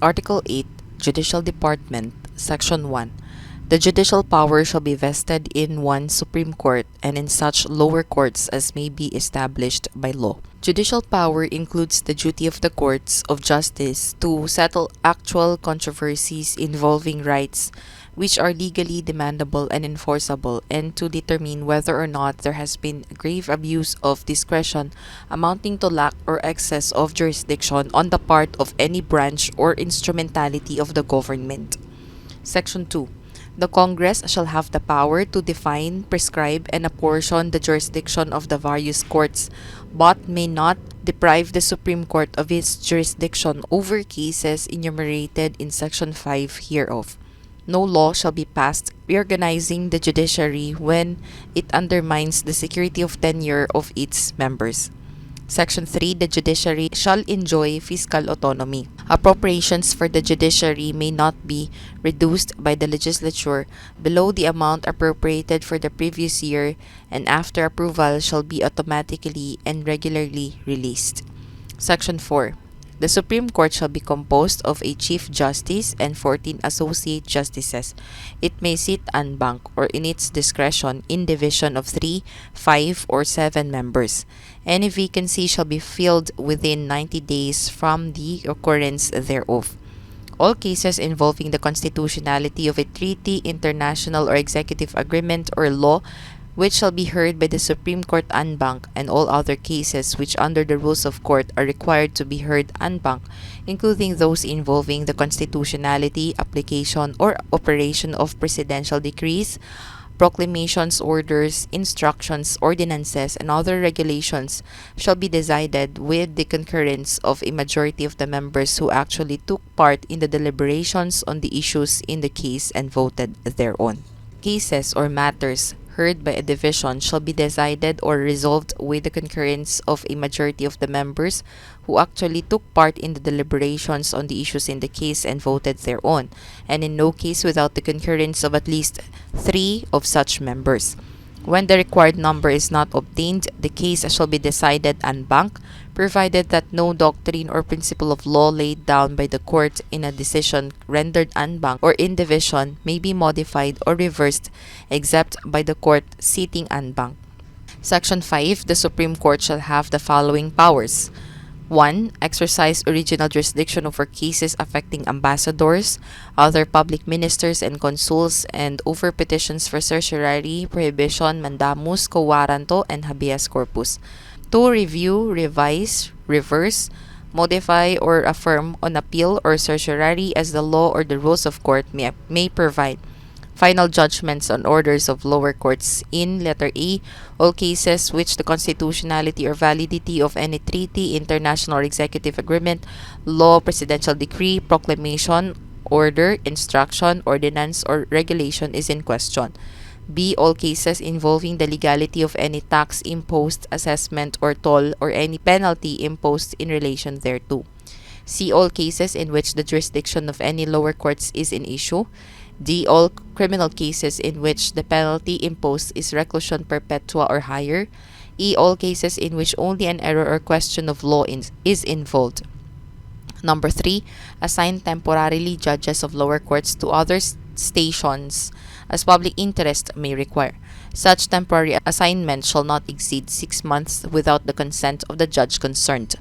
Article 8, Judicial Department, Section 1. The judicial power shall be vested in one Supreme Court and in such lower courts as may be established by law. Judicial power includes the duty of the courts of justice to settle actual controversies involving rights which are legally demandable and enforceable, and to determine whether or not there has been a grave abuse of discretion amounting to lack or excess of jurisdiction on the part of any branch or instrumentality of the government. Section 2. The Congress shall have the power to define, prescribe, and apportion the jurisdiction of the various courts, but may not deprive the Supreme Court of its jurisdiction over cases enumerated in Section 5 hereof. No law shall be passed reorganizing the judiciary when it undermines the security of tenure of its members. Section 3. The judiciary shall enjoy fiscal autonomy. Appropriations for the judiciary may not be reduced by the legislature below the amount appropriated for the previous year, and after approval shall be automatically and regularly released. Section 4. The Supreme Court shall be composed of a Chief Justice and 14 Associate Justices. It may sit en banc or in its discretion in division of 3, 5, or 7 members. Any vacancy shall be filled within 90 days from the occurrence thereof. All cases involving the constitutionality of a treaty, international or executive agreement, or law which shall be heard by the Supreme Court en banc, and all other cases which under the rules of court are required to be heard en banc, including those involving the constitutionality, application, or operation of presidential decrees, proclamations, orders, instructions, ordinances, and other regulations, shall be decided with the concurrence of a majority of the members who actually took part in the deliberations on the issues in the case and voted thereon. Cases or matters heard by a division shall be decided or resolved with the concurrence of a majority of the members who actually took part in the deliberations on the issues in the case and voted thereon, and in no case without the concurrence of at least 3 of such members. When the required number is not obtained, the case shall be decided en banc, provided that no doctrine or principle of law laid down by the court in a decision rendered en banc or in division may be modified or reversed except by the court sitting en banc. Section 5. The Supreme Court shall have the following powers. 1. Exercise original jurisdiction over cases affecting ambassadors, other public ministers and consuls, and over petitions for certiorari, prohibition, mandamus, quo warranto, and habeas corpus. 2. Review, revise, reverse, modify, or affirm on appeal or certiorari as the law or the rules of court may provide. Final judgments on orders of lower courts in letter A, all cases which the constitutionality or validity of any treaty, international or executive agreement, law, presidential decree, proclamation, order, instruction, ordinance, or regulation is in question. B. All cases involving the legality of any tax imposed, assessment, or toll, or any penalty imposed in relation thereto. C. All cases in which the jurisdiction of any lower courts is in issue. D. All criminal cases in which the penalty imposed is reclusion perpetua or higher. E. All cases in which only an error or question of law is involved. Number 3. Assign temporarily judges of lower courts to other stations as public interest may require. Such temporary assignment shall not exceed 6 months without the consent of the judge concerned.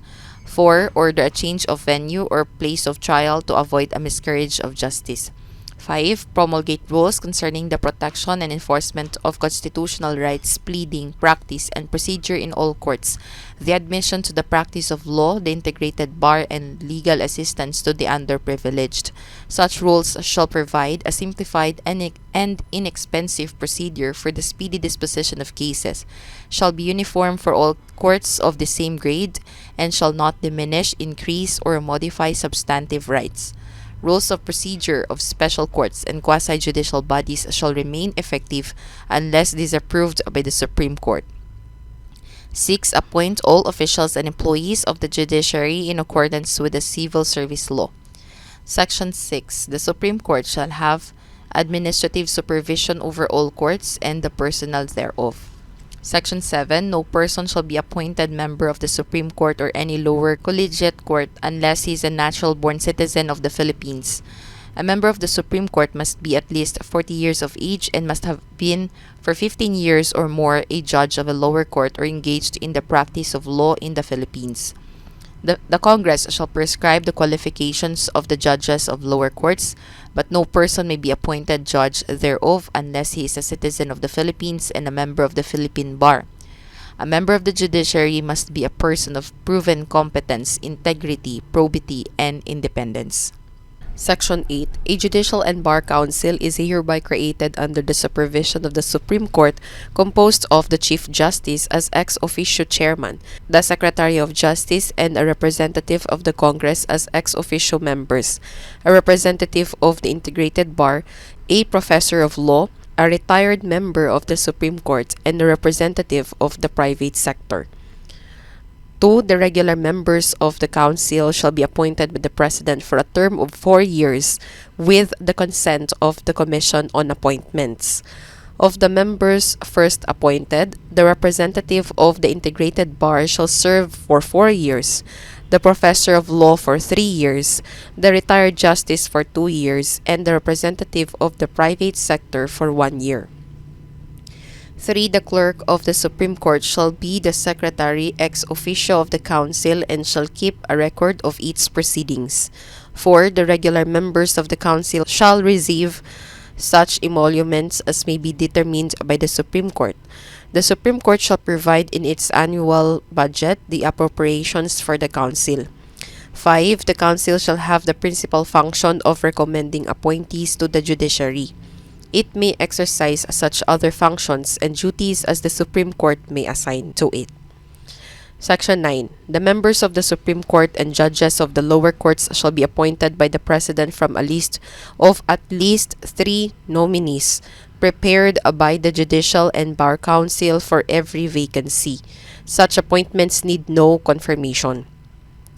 4. Order a change of venue or place of trial to avoid a miscarriage of justice. 5. Promulgate rules concerning the protection and enforcement of constitutional rights, pleading, practice, and procedure in all courts, the admission to the practice of law, the integrated bar, and legal assistance to the underprivileged. Such rules shall provide a simplified and inexpensive procedure for the speedy disposition of cases, shall be uniform for all courts of the same grade, and shall not diminish, increase, or modify substantive rights. Rules of procedure of special courts and quasi-judicial bodies shall remain effective unless disapproved by the Supreme Court. 6. Appoint all officials and employees of the judiciary in accordance with the Civil Service Law. Section 6. The Supreme Court shall have administrative supervision over all courts and the personnel thereof. Section 7. No person shall be appointed member of the Supreme Court or any lower collegiate court unless he is a natural-born citizen of the Philippines. A member of the Supreme Court must be at least 40 years of age and must have been for 15 years or more a judge of a lower court or engaged in the practice of law in the Philippines. The Congress shall prescribe the qualifications of the judges of lower courts, but no person may be appointed judge thereof unless he is a citizen of the Philippines and a member of the Philippine Bar. A member of the judiciary must be a person of proven competence, integrity, probity, and independence. Section 8. A Judicial and Bar Council is hereby created under the supervision of the Supreme Court, composed of the Chief Justice as ex officio chairman, the Secretary of Justice, and a representative of the Congress as ex officio members, a representative of the Integrated Bar, a professor of law, a retired member of the Supreme Court, and a representative of the private sector. 2. The regular members of the Council shall be appointed by the President for a term of 4 years with the consent of the Commission on Appointments. Of the members first appointed, the representative of the Integrated Bar shall serve for 4 years, the Professor of Law for 3 years, the Retired Justice for 2 years, and the representative of the private sector for 1 year. 3. The clerk of the Supreme Court shall be the secretary ex officio of the Council and shall keep a record of its proceedings. 4. The regular members of the Council shall receive such emoluments as may be determined by the Supreme Court. The Supreme Court shall provide in its annual budget the appropriations for the Council. 5. The Council shall have the principal function of recommending appointees to the judiciary. It may exercise such other functions and duties as the Supreme Court may assign to it. Section 9. The members of the Supreme Court and judges of the lower courts shall be appointed by the President from a list of at least 3 nominees prepared by the Judicial and Bar Council for every vacancy. Such appointments need no confirmation.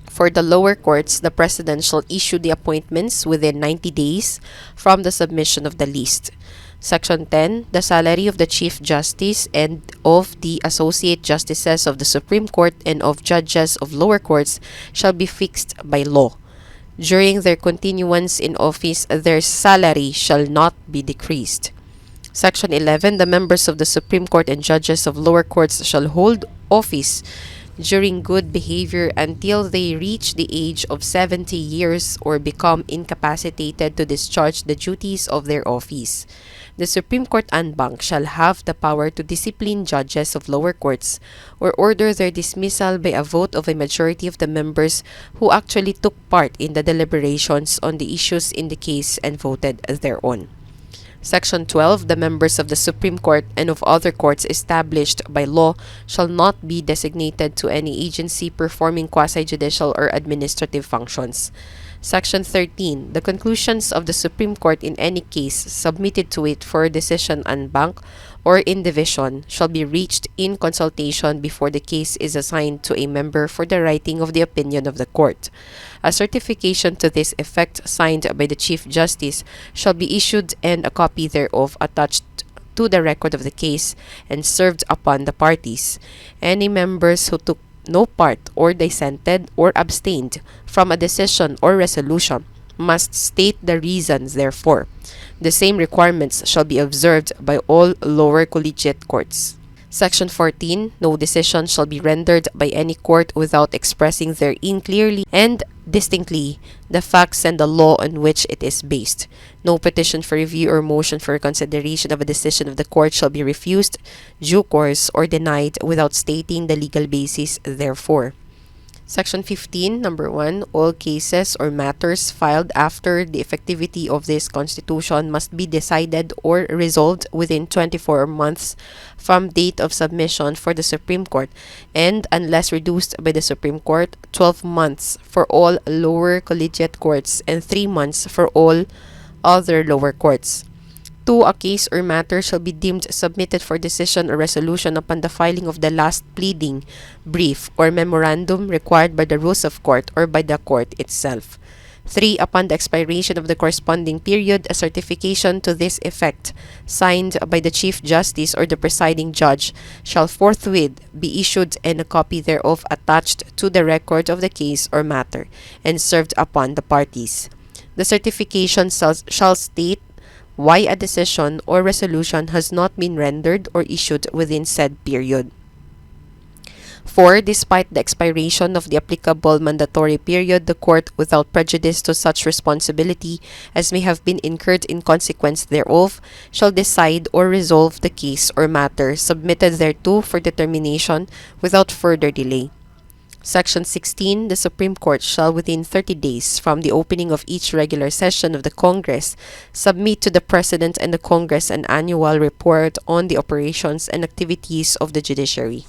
For the lower courts, the President shall issue the appointments within 90 days from the submission of the list. Section 10. The salary of the Chief Justice and of the Associate Justices of the Supreme Court and of judges of lower courts shall be fixed by law. During their continuance in office, their salary shall not be decreased. Section 11. The members of the Supreme Court and judges of lower courts shall hold office during good behavior until they reach the age of 70 years or become incapacitated to discharge the duties of their office. The Supreme Court en banc shall have the power to discipline judges of lower courts or order their dismissal by a vote of a majority of the members who actually took part in the deliberations on the issues in the case and voted thereon. Section 12. The members of the Supreme Court and of other courts established by law shall not be designated to any agency performing quasi-judicial or administrative functions. Section 13. The conclusions of the Supreme Court in any case submitted to it for decision en banc or in division shall be reached in consultation before the case is assigned to a member for the writing of the opinion of the court. A certification to this effect signed by the Chief Justice shall be issued and a copy thereof attached to the record of the case and served upon the parties. Any members who took no part or dissented or abstained from a decision or resolution must state the reasons therefor. The same requirements shall be observed by all lower collegiate courts. Section 14. No decision shall be rendered by any court without expressing therein clearly and distinctly the facts and the law on which it is based. No petition for review or motion for consideration of a decision of the court shall be refused, due course, or denied without stating the legal basis therefor. Section 15, number 1, all cases or matters filed after the effectivity of this Constitution must be decided or resolved within 24 months from date of submission for the Supreme Court, and unless reduced by the Supreme Court, 12 months for all lower collegiate courts and 3 months for all other lower courts. 2. A case or matter shall be deemed submitted for decision or resolution upon the filing of the last pleading, brief, or memorandum required by the rules of court or by the court itself. 3. Upon the expiration of the corresponding period, a certification to this effect, signed by the Chief Justice or the presiding judge, shall forthwith be issued and a copy thereof attached to the record of the case or matter, and served upon the parties. The certification shall state why a decision or resolution has not been rendered or issued within said period. 4. Despite the expiration of the applicable mandatory period, the court, without prejudice to such responsibility as may have been incurred in consequence thereof, shall decide or resolve the case or matter submitted thereto for determination without further delay. Section 16. The Supreme Court shall within 30 days from the opening of each regular session of the Congress submit to the President and the Congress an annual report on the operations and activities of the judiciary.